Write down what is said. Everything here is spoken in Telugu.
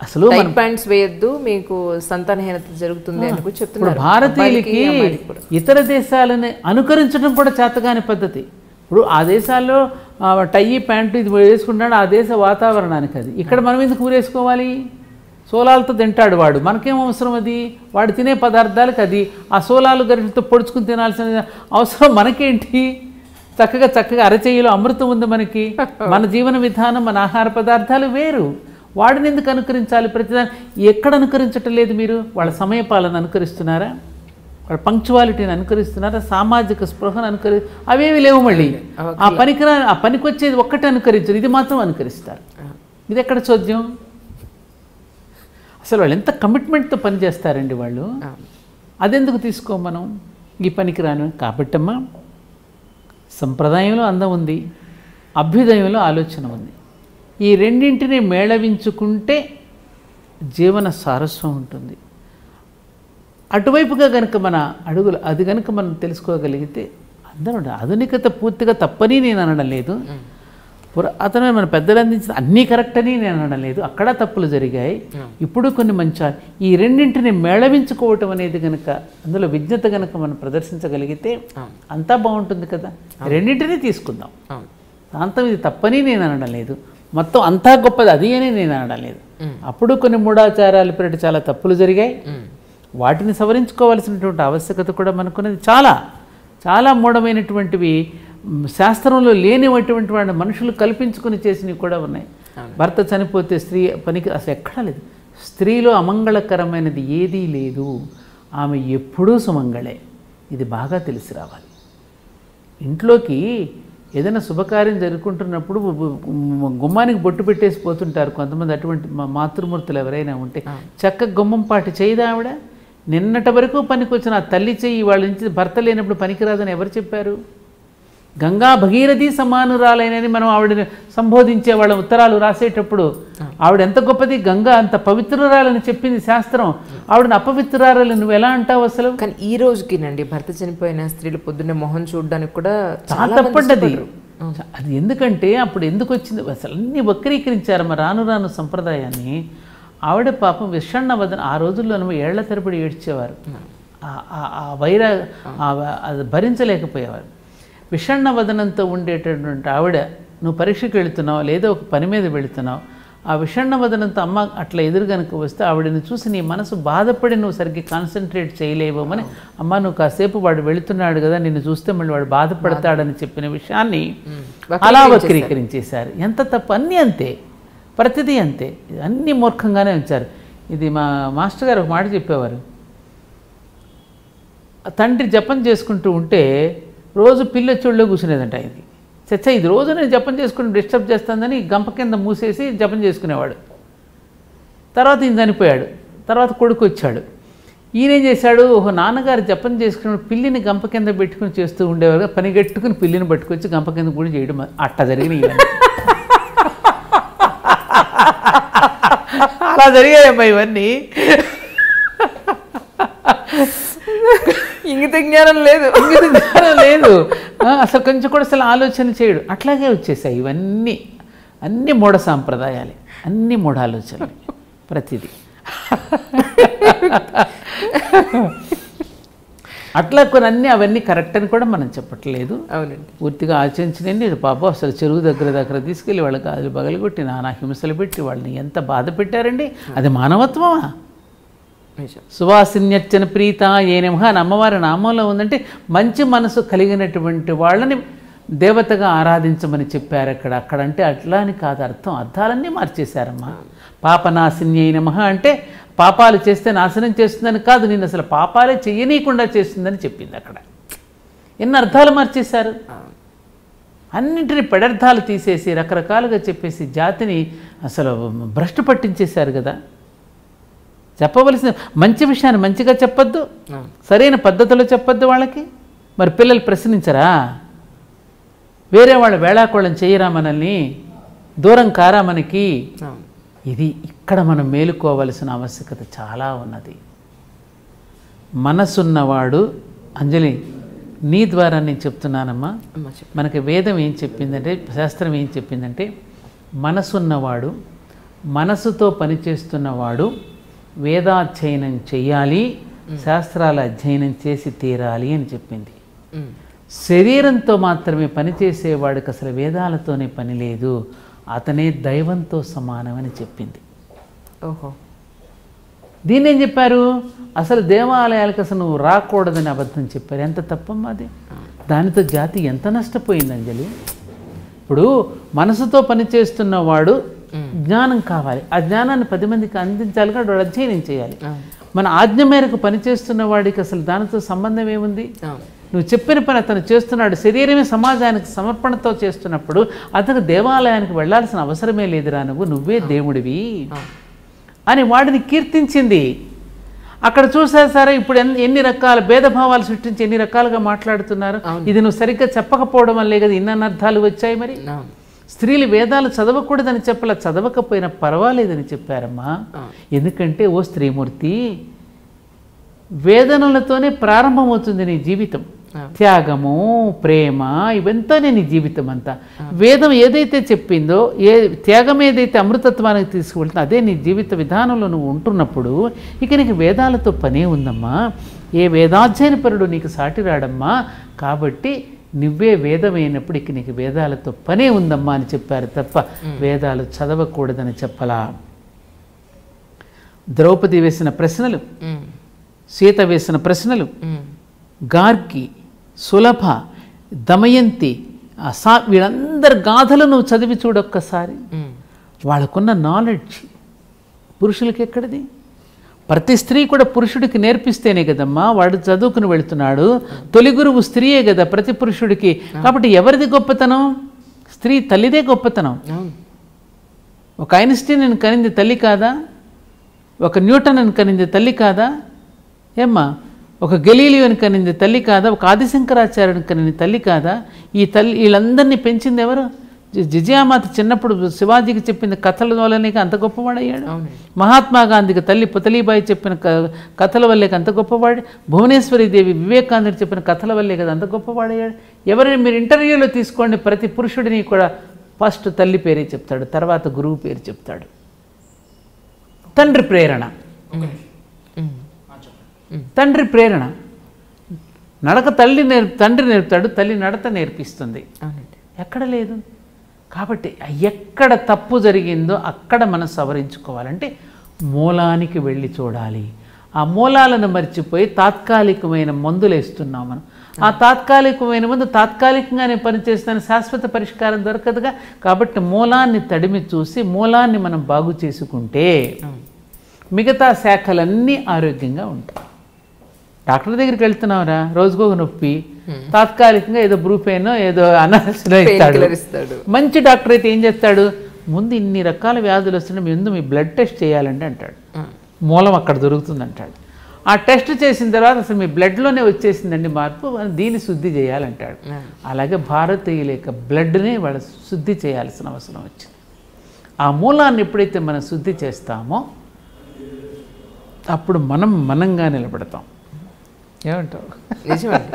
అసలు టైట్ ప్యాంట్స్ వేయద్దు, మీకు సంతానహీనత జరుగుతుంది అని కూడా చెప్తున్నారు. భారతీయులకి ఇతర దేశాలని అనుకరించడం కూడా చేతగాని పద్ధతి. ఇప్పుడు ఆ దేశాల్లో టై ప్యాంటు ఇది వేసుకుంటాడు, ఆ దేశ వాతావరణానికి అది. ఇక్కడ మనం ఎందుకు ఊరేసుకోవాలి? సోలాలతో తింటాడు వాడు, మనకేం అవసరం అది? వాడు తినే పదార్థాలకు అది ఆ సోలాలు గరిటతో పొడుచుకుని తినాల్సిన అవసరం మనకేంటి? చక్కగా అరచేయిలో అమృతం ఉంది మనకి. మన జీవన విధానం, మన ఆహార పదార్థాలు వేరు. వాడిని ఎందుకు అనుకరించాలి? ప్రతిదాన్ని ఎక్కడ అనుకరించటం లేదు మీరు? వాళ్ళ సమయపాలన అనుకరిస్తున్నారా? వాళ్ళ పంక్చువాలిటీని అనుకరిస్తున్నారా? సామాజిక స్పృహను అవేవి లేవు. మళ్ళీ ఆ పనికొచ్చేది ఒక్కటే అనుకరించరు, ఇది మాత్రం అనుకరిస్తారు. ఇది ఎక్కడ చోద్యం? అసలు వాళ్ళు ఎంత కమిట్మెంట్తో పనిచేస్తారండి వాళ్ళు. అదెందుకు తీసుకో మనం ఈ పనికిరాను? కాబట్టమ్మా సంప్రదాయంలో అందం ఉంది, అభ్యుదయంలో ఆలోచన ఉంది. ఈ రెండింటిని మేళవించుకుంటే జీవన సారస్వం ఉంటుంది. అటువైపుగా కనుక మన అడుగులు అది కనుక మనం తెలుసుకోగలిగితే అందరూ ఆధునికత పూర్తిగా తప్పని నేను అనడం లేదు. అతను మన పెద్దలు అందించిన అన్నీ కరెక్ట్ అని నేను అనడం లేదు. అక్కడ తప్పులు జరిగాయి, ఇప్పుడు కొన్ని మంచి. ఈ రెండింటిని మేళవించుకోవటం అనేది కనుక, అందులో విజ్ఞత కనుక మనం ప్రదర్శించగలిగితే అంతా బాగుంటుంది కదా. రెండింటినీ తీసుకుందాం. దాంతో ఇది తప్పని నేను అనడం లేదు, మొత్తం అంతా గొప్పది అది అని నేను అనడం లేదు. అప్పుడు కొన్ని మూఢాచారాలు పెరటి చాలా తప్పులు జరిగాయి, వాటిని సవరించుకోవాల్సినటువంటి ఆవశ్యకత కూడా మనకున్నది. చాలా చాలా మూఢమైనటువంటివి శాస్త్రంలో లేనివటువంటి వాడిని మనుషులు కల్పించుకుని చేసినవి కూడా ఉన్నాయి. భర్త చనిపోతే స్త్రీ పనికి అసలు ఎక్కడా లేదు. స్త్రీలో అమంగళకరమైనది ఏదీ లేదు, ఆమె ఎప్పుడూ సుమంగళే. ఇది బాగా తెలిసి రావాలి. ఇంట్లోకి ఏదైనా శుభకార్యం జరుపుకుంటున్నప్పుడు గుమ్మానికి బొట్టు పెట్టేసి పోతుంటారు కొంతమంది. అటువంటి మాతృమూర్తులు ఎవరైనా ఉంటే చక్కగా గుమ్మం పాటి చేయదా ఆవిడ? నిన్నటి వరకు పనికొచ్చిన ఆ తల్లి చెయ్యి వాళ్ళ నుంచి భర్త లేనప్పుడు పనికిరాదని ఎవరు చెప్పారు? గంగా భగీరథి సమానురాలైనని మనం ఆవిడని సంబోధించే వాళ్ళ ఉత్తరాలు రాసేటప్పుడు ఆవిడ ఎంత గొప్పది, గంగా అంత పవిత్రురాలని చెప్పింది శాస్త్రం. ఆవిడని అపవిత్రురాలని నువ్వు ఎలా అంటావు అసలు? కానీ ఈ రోజుకినండి భర్త చనిపోయిన స్త్రీలు పొద్దున్నే మొహం చూడడానికి కూడా చాలా తప్పండి అది. ఎందుకంటే అప్పుడు ఎందుకు వచ్చింది అసలు? అన్నీ వక్రీకరించారు మా రాను రాను సంప్రదాయాన్ని. ఆవిడ పాపం విషణ్ణ వదన, ఆ రోజుల్లో ఏళ్ల తరబడి ఏడ్చేవారు. ఆ వైరా అది భరించలేకపోయేవారు. విషణ్ణ వదనంతో ఉండేటటువంటి ఆవిడ, నువ్వు పరీక్షకు వెళుతున్నావు లేదా ఒక పని మీద వెళుతున్నావు, ఆ విషణ్ణ వదనంతో అమ్మ అట్లా ఎదురు కనుక వస్తే ఆవిడని చూసి నీ మనసు బాధపడి నువ్వు సరిగ్గా కాన్సన్ట్రేట్ చేయలేవమని, అమ్మ నువ్వు కాసేపు వాడు వెళుతున్నాడు కదా నిన్ను చూస్తే మళ్ళీ వాడు బాధపడతాడని చెప్పిన విషయాన్ని అలా వక్రీకరించేశారు. ఎంత తప్పు! అన్నీ అంతే, ప్రతిదీ అంతే, అన్నీ మూర్ఖంగానే ఉంచారు. ఇది మా మాస్టర్ గారు ఒక మాట చెప్పేవారు. తండ్రి జపం చేసుకుంటూ ఉంటే రోజు పిల్ల చెడులో కూర్చునేదంట. ఇది చచ్చా, ఇది రోజు నేను జపం చేసుకుని డిస్టర్బ్ చేస్తుందని గంప కింద మూసేసి జపం చేసుకునేవాడు. తర్వాత ఈయన చనిపోయాడు, తర్వాత కొడుకు వచ్చాడు. ఈయనేం చేశాడు, ఓహో నాన్నగారు జపం చేసుకున్న పిల్లిని గంప కింద పెట్టుకుని చేస్తూ ఉండేవారుగా, పని గట్టుకుని పిల్లిని పట్టుకొచ్చి గంప కింద కూడా చేయడం అట్లా జరిగినాయి. అలా జరిగాయమ్మా ఇవన్నీ. ఇంగిత జ్ఞానం లేదు, అసలు కొంచెం కూడా అసలు ఆలోచన చేయడు. అట్లాగే వచ్చేసాయి ఇవన్నీ. అన్ని మూఢ సాంప్రదాయాలే, అన్ని మూఢ ఆలోచనలు, ప్రతిదీ. అట్లా కొన్ని అవన్నీ కరెక్ట్ అని కూడా మనం చెప్పట్లేదు. అవునండి, పూర్తిగా ఆచరించినండి. పాపం అసలు చెరువు దగ్గర తీసుకెళ్ళి వాళ్ళకి గాజులు పగలగొట్టి నానా హింసలు పెట్టి వాళ్ళని ఎంత బాధ పెట్టారండి. అది మానవత్వమా? సువాసిన్యర్చన ప్రీత ఏ నమః అని అమ్మవారి నామంలో ఉందంటే మంచి మనసు కలిగినటువంటి వాళ్ళని దేవతగా ఆరాధించమని చెప్పారు అక్కడ. అక్కడంటే అట్లా అని కాదు అర్థం, అర్థాలన్నీ మార్చేశారమ్మా. పాపనాశిన్యై నమః అంటే పాపాలు చేస్తే నాశనం చేస్తుందని కాదు, నేను అసలు పాపాలే చెయ్యనీయకుండా చేస్తుందని చెప్పింది అక్కడ. ఎన్ని అర్థాలు మార్చేశారు. అన్నింటినీ పెడర్థాలు తీసేసి రకరకాలుగా చెప్పేసి జాతిని అసలు భ్రష్టు పట్టించేశారు కదా. చెప్పవలసిన మంచి విషయాన్ని మంచిగా చెప్పొద్దు, సరైన పద్ధతిలో చెప్పొద్దు వాళ్ళకి. మరి పిల్లలు ప్రశ్నించరా? వేరే వాళ్ళ వేళాకోళం చేయరా? మనల్ని దూరం కారా మనకి? ఇది ఇక్కడ మనం మేలుకోవలసిన ఆవశ్యకత చాలా ఉన్నది. మనసున్నవాడు, అంజలి నీ ద్వారా నేను చెప్తున్నానమ్మా, మనకి వేదం ఏం చెప్పిందంటే, శాస్త్రం ఏం చెప్పిందంటే, మనసున్నవాడు మనసుతో పనిచేస్తున్నవాడు వేదాధ్యయనం చెయ్యాలి, శాస్త్రాల అధ్యయనం చేసి తీరాలి అని చెప్పింది. శరీరంతో మాత్రమే పనిచేసేవాడికి అసలు వేదాలతోనే పని లేదు, అతనే దైవంతో సమానమని చెప్పింది. ఓహో. దీన్ని ఏం చెప్పారు? అసలు దేవాలయాలకు అసలు నువ్వు రాకూడదని అబద్ధం చెప్పారు. ఎంత తప్పమ్మా అది! దానితో జాతి ఎంత నష్టపోయింది అంజలి. ఇప్పుడు మనసుతో పనిచేస్తున్న వాడు జ్ఞానం కావాలి, ఆ జ్ఞానాన్ని 10 మందికి అందించాలి, వాడు అధ్యయనం చేయాలి. మన ఆజ్ఞ మేరకు పనిచేస్తున్న వాడికి అసలు దానితో సంబంధం ఏముంది? నువ్వు చెప్పిన పని అతను చేస్తున్నాడు, శరీరమే సమాజానికి సమర్పణతో చేస్తున్నప్పుడు అతను దేవాలయానికి వెళ్ళాల్సిన అవసరమే లేదురా, నువ్వే దేవుడివి అని వాడిని కీర్తించింది. అక్కడ చూసారు సరే, ఇప్పుడు ఎన్ని రకాల భేదభావాలు సృష్టించి ఎన్ని రకాలుగా మాట్లాడుతున్నారు. ఇది నువ్వు సరిగ్గా చెప్పకపోవడం వల్లే కదా ఇన్ని అనర్థాలు వచ్చాయి. మరి స్త్రీలు వేదాలు చదవకూడదని చెప్పలా, చదవకపోయినా పర్వాలేదని చెప్పారమ్మా. ఎందుకంటే ఓ స్త్రీమూర్తి, వేదనలతోనే ప్రారంభమవుతుంది నీ జీవితం. త్యాగము, ప్రేమ, ఇవంతానే నీ జీవితం అంతా. వేదం ఏదైతే చెప్పిందో, త్యాగం ఏదైతే అమృతత్వానికి తీసుకువెళ్తుందో అదే నీ జీవిత విధానంలో నువ్వు ఉంటున్నప్పుడు ఇక నీకు వేదాలతో పనే ఉందమ్మా. ఏ వేదాధ్యయనపరుడు నీకు సాటి రాడమ్మా. కాబట్టి నువ్వే వేదమైనప్పుడు ఇక నీకు వేదాలతో పనే ఉందమ్మా అని చెప్పారు తప్ప వేదాలు చదవకూడదని చెప్పలా. ద్రౌపది వేసిన ప్రశ్నలు, సీత వేసిన ప్రశ్నలు, గార్గి, సులభ, దమయంతి, వీళ్ళందరి గాథలు నువ్వు చదివి చూడొక్కసారి. వాళ్ళకున్న నాలెడ్జ్ పురుషులకి ఎక్కడిది? ప్రతి స్త్రీ కూడా పురుషుడికి నేర్పిస్తేనే కదమ్మా వాడు చదువుకుని వెళుతున్నాడు. తొలి గురువు స్త్రీయే కదా ప్రతి పురుషుడికి. కాబట్టి ఎవరిది గొప్పతనం? స్త్రీ తల్లిదే గొప్పతనం. ఒక ఐన్స్టీన్ కనింది తల్లి కాదా? ఒక న్యూటన్ కనింది తల్లి కాదా? ఏమ్మా, ఒక గెలీలియోని కనింది తల్లి కాదా? ఒక ఆదిశంకరాచార్యుని కనింది తల్లి కాదా? వీళ్ళందరినీ పెంచింది ఎవరు? జిజియామాత చిన్నప్పుడు శివాజీకి చెప్పిన కథల వల్లనే అంత గొప్పవాడయ్యాడు. మహాత్మా గాంధీకి తల్లి పుతలీబాయి చెప్పిన కథల వల్లే అంత గొప్పవాడు. భువనేశ్వరీదేవి వివేకానందుడు చెప్పిన కథల వల్లే కదా అంత గొప్పవాడయ్యాడు. ఎవరిని మీరు ఇంటర్వ్యూలో తీసుకోండి, ప్రతి పురుషుడిని కూడా ఫస్ట్ తల్లి పేరే చెప్తాడు, తర్వాత గురువు పేరు చెప్తాడు. తండ్రి ప్రేరణ, తండ్రి ప్రేరణ. నడక తండ్రి నేర్పుతాడు, తల్లి నడత నేర్పిస్తుంది. ఎక్కడ లేదు. కాబట్టి ఎక్కడ తప్పు జరిగిందో అక్కడ మనం సవరించుకోవాలంటే మూలానికి వెళ్ళి చూడాలి. ఆ మూలాలను మర్చిపోయి తాత్కాలికమైన మందులు వేస్తున్నాం మనం. ఆ తాత్కాలికమైన మందు తాత్కాలికంగానే పనిచేస్తున్న శాశ్వత పరిష్కారం దొరకదుగా. కాబట్టి మూలాన్ని తడిమి చూసి మూలాన్ని మనం బాగు చేసుకుంటే మిగతా శాఖలన్నీ ఆరోగ్యంగా ఉంటాయి. డాక్టర్ దగ్గరికి వెళ్తున్నావురా, రోజుకోక నొప్పి, తాత్కాలికంగా ఏదో బ్రూపెయినో ఏదో అనాల్సిన ఇస్తాడు. మంచి డాక్టర్ అయితే ఏం చేస్తాడు? ముందు ఇన్ని రకాల వ్యాధులు వస్తున్నాయి, ముందు మీ బ్లడ్ టెస్ట్ చేయాలండి అంటాడు. మూలం అక్కడ దొరుకుతుంది అంటాడు. ఆ టెస్ట్ చేసిన తర్వాత అసలు మీ బ్లడ్లోనే వచ్చేసిందండి మార్పు, దీన్ని శుద్ధి చేయాలంటాడు. అలాగే భారతీయుల యొక్క బ్లడ్నే వాళ్ళు శుద్ధి చేయాల్సిన అవసరం వచ్చింది. ఆ మూలాన్ని ఎప్పుడైతే మనం శుద్ధి చేస్తామో అప్పుడు మనం మనంగా నిలబడతాం. ఏమంటావు? నిజమండి.